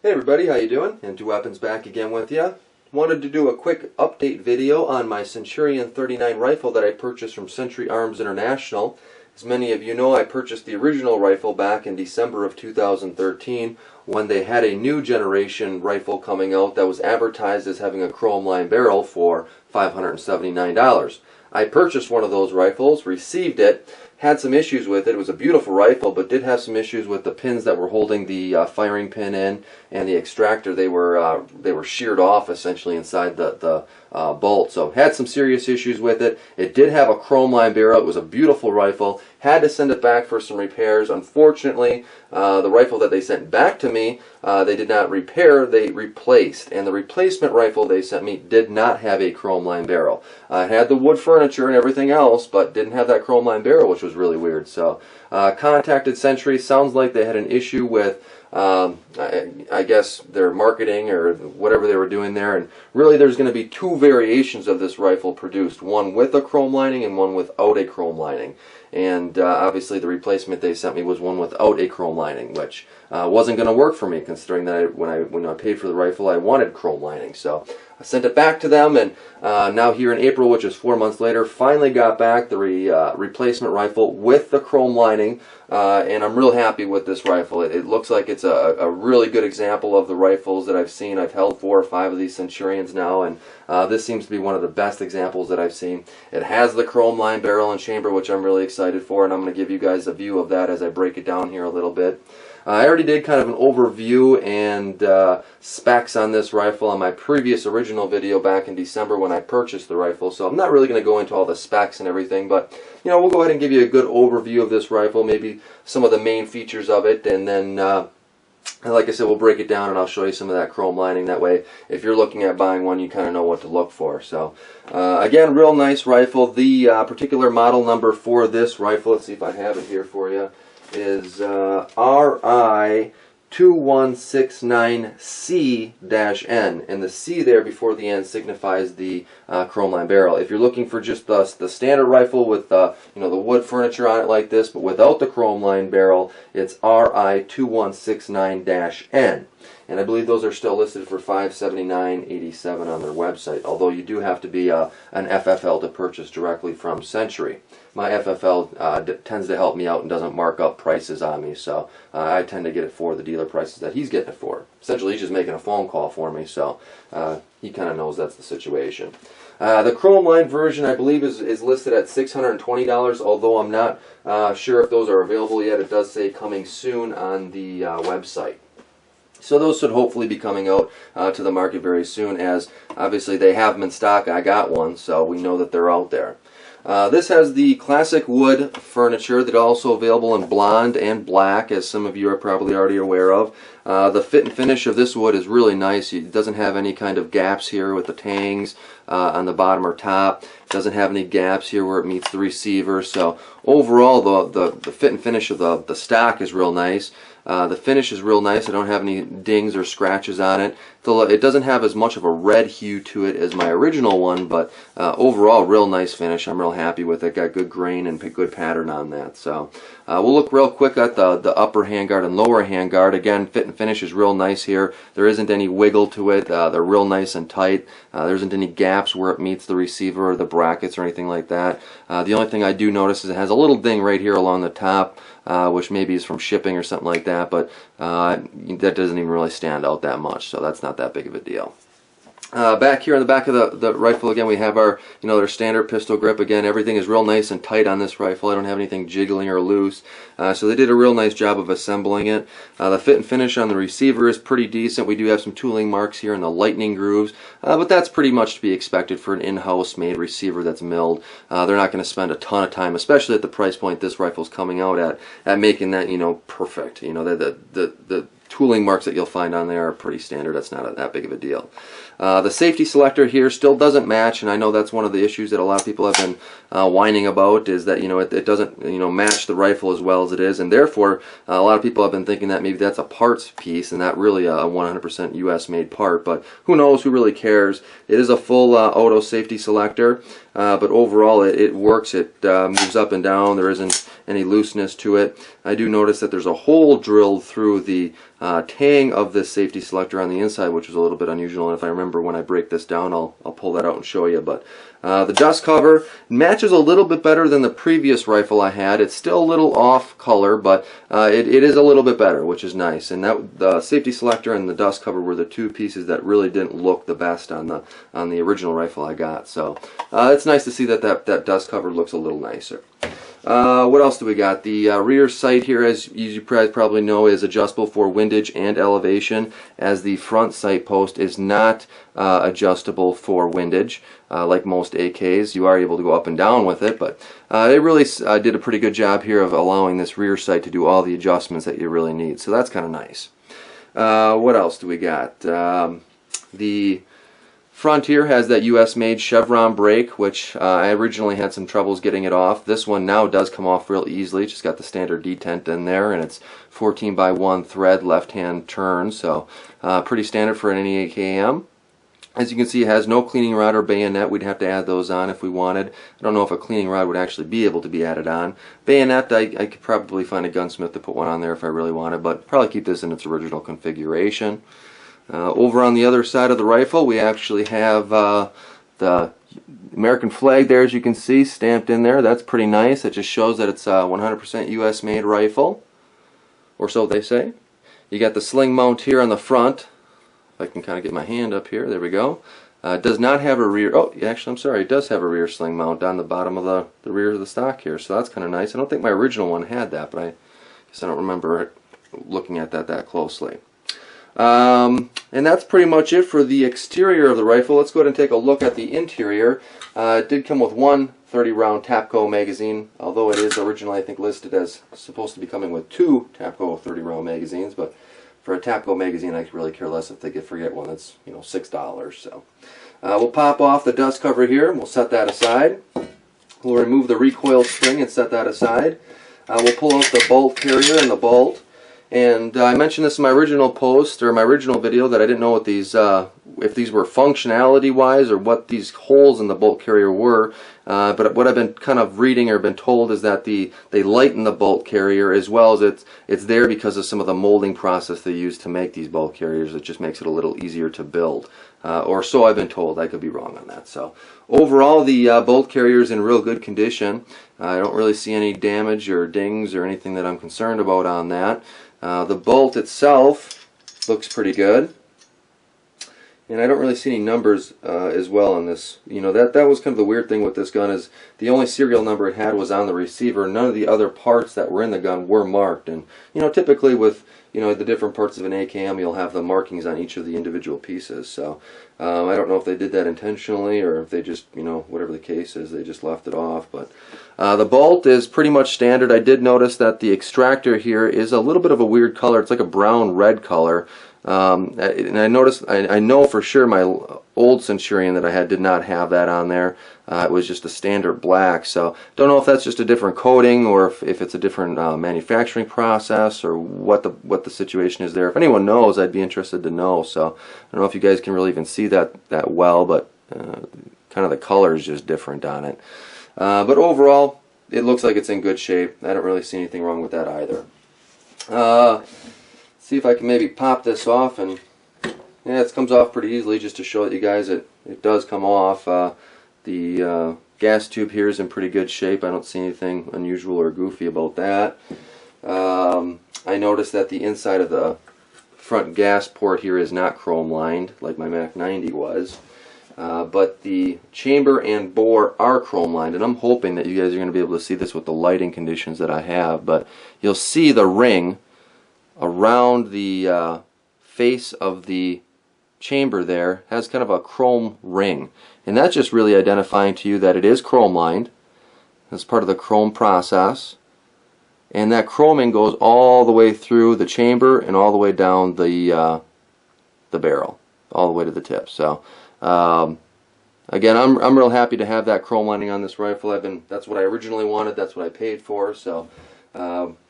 Hey everybody, how you doing? IntoWeapons back again with you. Wanted to do a quick update video on my Centurion 39 rifle that I purchased from Century Arms International. As many of you know, I purchased the original rifle back in December of 2013 when they had a new generation rifle coming out that was advertised as having a chrome line barrel for $579. I purchased one of those rifles, received it, had some issues with it. It was a beautiful rifle, but did have some issues with the pins that were holding the firing pin in and the extractor. They were sheared off essentially inside the bolt. So had some serious issues with it. It did have a chrome line barrel. It was a beautiful rifle. Had to send it back for some repairs. Unfortunately, the rifle that they sent back to me, they did not repair, they replaced. And the replacement rifle they sent me did not have a chrome line barrel. It had the wood furniture and everything else, but didn't have that chrome line barrel, which was really weird. So contacted Century. Sounds like they had an issue with I guess their marketing or whatever they were doing there, and really there's going to be two variations of this rifle produced, one with a chrome lining and one without a chrome lining. And obviously the replacement they sent me was one without a chrome lining, which wasn't going to work for me, considering that when I paid for the rifle I wanted chrome lining. So I sent it back to them, and now here in April, which is 4 months later, finally got back the replacement rifle with the chrome lining, and I'm real happy with this rifle. It looks like it's a really good example of the rifles that I've seen. I've held 4 or 5 of these Centurions now, and this seems to be one of the best examples that I've seen. It has the chrome line barrel and chamber, which I'm really excited for, and I'm going to give you guys a view of that as I break it down here a little bit. I already did kind of an overview and specs on this rifle on my previous original video back in December when I purchased the rifle, so I'm not really going to go into all the specs and everything, but you know, we'll go ahead and give you a good overview of this rifle, maybe some of the main features of it, and then like I said, we'll break it down and I'll show you some of that chrome lining. That way, if you're looking at buying one, you kind of know what to look for. So again, real nice rifle. The particular model number for this rifle, let's see if I have it here for you, is RI 2169C-N, and the C there before the N signifies the chrome line barrel. If you're looking for just the standard rifle with you know, the wood furniture on it like this, but without the chrome line barrel, it's RI 2169-N. And I believe those are still listed for $579.87 on their website, although you do have to be an FFL to purchase directly from Century. My FFL tends to help me out and doesn't mark up prices on me, so I tend to get it for the dealer prices that he's getting it for. Essentially, he's just making a phone call for me, so he kind of knows that's the situation. The chrome line version, I believe, is listed at $620, although I'm not sure if those are available yet. It does say coming soon on the website. So those should hopefully be coming out to the market very soon, as obviously they have them in stock. I got one, so we know that they're out there. This has the classic wood furniture that's also available in blonde and black, as some of you are probably already aware of. The fit and finish of this wood is really nice. It doesn't have any kind of gaps here with the tangs on the bottom or top. It doesn't have any gaps here where it meets the receiver. So overall, the fit and finish of the stock is real nice. The finish is real nice. I don't have any dings or scratches on it. It doesn't have as much of a red hue to it as my original one, but overall, real nice finish. I'm real happy with it. Got good grain and good pattern on that. So we'll look real quick at the upper handguard and lower handguard. Again, fit and finish is real nice here. There isn't any wiggle to it. They're real nice and tight. There isn't any gaps where it meets the receiver or the brackets or anything like that. The only thing I do notice is it has a little ding right here along the top, which maybe is from shipping or something like that, but that doesn't even really stand out that much, so that's not that big of a deal. Back here on the back of the rifle, again, we have our, you know, their standard pistol grip. Again, everything is real nice and tight on this rifle. I don't have anything jiggling or loose. So they did a real nice job of assembling it. The fit and finish on the receiver is pretty decent. We do have some tooling marks here in the lightning grooves, but that's pretty much to be expected for an in-house made receiver that's milled. They're not going to spend a ton of time, especially at the price point this rifle's coming out at making that, you know, perfect. You know, the tooling marks that you'll find on there are pretty standard. That's not that big of a deal. The safety selector here still doesn't match, and I know that's one of the issues that a lot of people have been whining about, is that, you know, it doesn't, you know, match the rifle as well as it is, and therefore a lot of people have been thinking that maybe that's a parts piece and not really a 100% US made part, but who knows, who really cares. It is a full auto safety selector. but overall it works. It moves up and down. There isn't any looseness to it. I do notice that there's a hole drilled through the tang of this safety selector on the inside, which is a little bit unusual, and if I remember when I break this down, I'll pull that out and show you. But the dust cover matches a little bit better than the previous rifle I had. It's still a little off color, but it is a little bit better, which is nice. And that the safety selector and the dust cover were the two pieces that really didn't look the best on the original rifle I got. So it's nice to see that dust cover looks a little nicer. What else do we got? The rear sight here, as you probably know, is adjustable for windage and elevation, as the front sight post is not adjustable for windage. Like most AKs, you are able to go up and down with it, but they really did a pretty good job here of allowing this rear sight to do all the adjustments that you really need. So that's kind of nice. What else do we got? The front here has that US made chevron brake, which I originally had some troubles getting it off. This one now does come off real easily. Just got the standard detent in there, and it's 14x1 thread left hand turn, so pretty standard for any AKM. As you can see, it has no cleaning rod or bayonet. We'd have to add those on if we wanted. I don't know if a cleaning rod would actually be able to be added on. Bayonet, I could probably find a gunsmith to put one on there if I really wanted, but probably keep this in its original configuration. Over on the other side of the rifle, we actually have the American flag there, as you can see, stamped in there. That's pretty nice. It just shows that it's a 100% US made rifle, or so they say. You got the sling mount here on the front. If I can kind of get my hand up here, there we go. It does not have a rear, oh, actually, I'm sorry, it does have a rear sling mount on the bottom of the rear of the stock here, so that's kind of nice. I don't think my original one had that, but I guess I don't remember looking at that closely. And that's pretty much it for the exterior of the rifle. Let's go ahead and take a look at the interior. It did come with one 30-round TAPCO magazine, although it is originally, I think, listed as supposed to be coming with two TAPCO 30-round magazines, but for a TAPCO magazine, I really care less if they forget one that's, you know, $6. So we'll pop off the dust cover here, and we'll set that aside. We'll remove the recoil spring and set that aside. We'll pull out the bolt carrier and the bolt. And I mentioned this in my original post, or my original video, that I didn't know what these, if these were functionality-wise or what these holes in the bolt carrier were. But what I've been kind of reading or been told is that they lighten the bolt carrier, as well as it's there because of some of the molding process they use to make these bolt carriers. It just makes it a little easier to build. Or so I've been told. I could be wrong on that. So overall, the bolt carrier is in real good condition. I don't really see any damage or dings or anything that I'm concerned about on that. The bolt itself looks pretty good, and I don't really see any numbers as well on this. You know, that was kind of the weird thing with this gun, is the only serial number it had was on the receiver. None of the other parts that were in the gun were marked, and you know, typically with the different parts of an AKM, you'll have the markings on each of the individual pieces. So I don't know if they did that intentionally or if they just, whatever the case is, they just left it off. But the bolt is pretty much standard. I did notice that the extractor here is a little bit of a weird color. It's like a brown-red color. And I noticed, I know for sure my old Centurion that I had did not have that on there. It was just a standard black, so don't know if that's just a different coating or if it's a different manufacturing process or what the situation is there. If anyone knows, I'd be interested to know. So I don't know if you guys can really even see that well, but kind of the color is just different on it. But overall, it looks like it's in good shape. I don't really see anything wrong with that either. See if I can maybe pop this off, and yeah, it comes off pretty easily. Just to show you guys, it does come off. The gas tube here is in pretty good shape. I don't see anything unusual or goofy about that. I noticed that the inside of the front gas port here is not chrome lined like my Mac 90 was, but the chamber and bore are chrome lined, and I'm hoping that you guys are going to be able to see this with the lighting conditions that I have. But you'll see the ring around the face of the chamber there has kind of a chrome ring, and that's just really identifying to you that it is chrome lined. That's part of the chrome process, and that chroming goes all the way through the chamber and all the way down the barrel, all the way to the tip. So again, I'm real happy to have that chrome lining on this rifle. That's what I originally wanted. That's what I paid for. So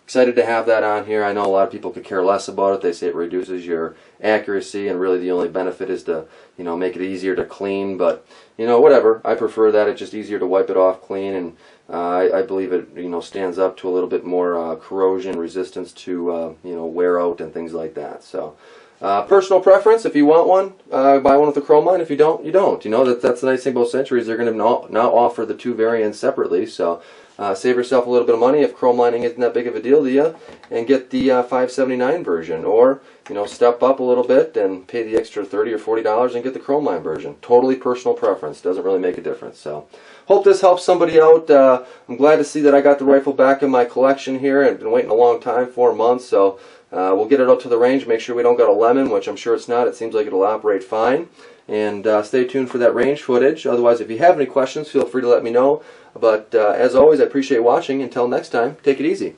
excited to have that on here. I know a lot of people could care less about it. They say it reduces your accuracy, and really the only benefit is to, make it easier to clean. But, whatever. I prefer that. It's just easier to wipe it off clean, and I believe it, stands up to a little bit more corrosion resistance to, wear out and things like that. So, personal preference. If you want one, buy one with a chrome line. If you don't, you don't. That's the nice thing about Century is they're going to now offer the two variants separately. So save yourself a little bit of money if chrome lining isn't that big of a deal to you, and get the 579 version, or step up a little bit and pay the extra $30 or $40 and get the chrome line version. Totally personal preference. Doesn't really make a difference. So hope this helps somebody out. I'm glad to see that I got the rifle back in my collection here. I've been waiting a long time, 4 months. So we'll get it out to the range, make sure we don't got a lemon, which I'm sure it's not. It seems like it'll operate fine. And stay tuned for that range footage. Otherwise, if you have any questions, feel free to let me know. But as always, I appreciate watching. Until next time, take it easy.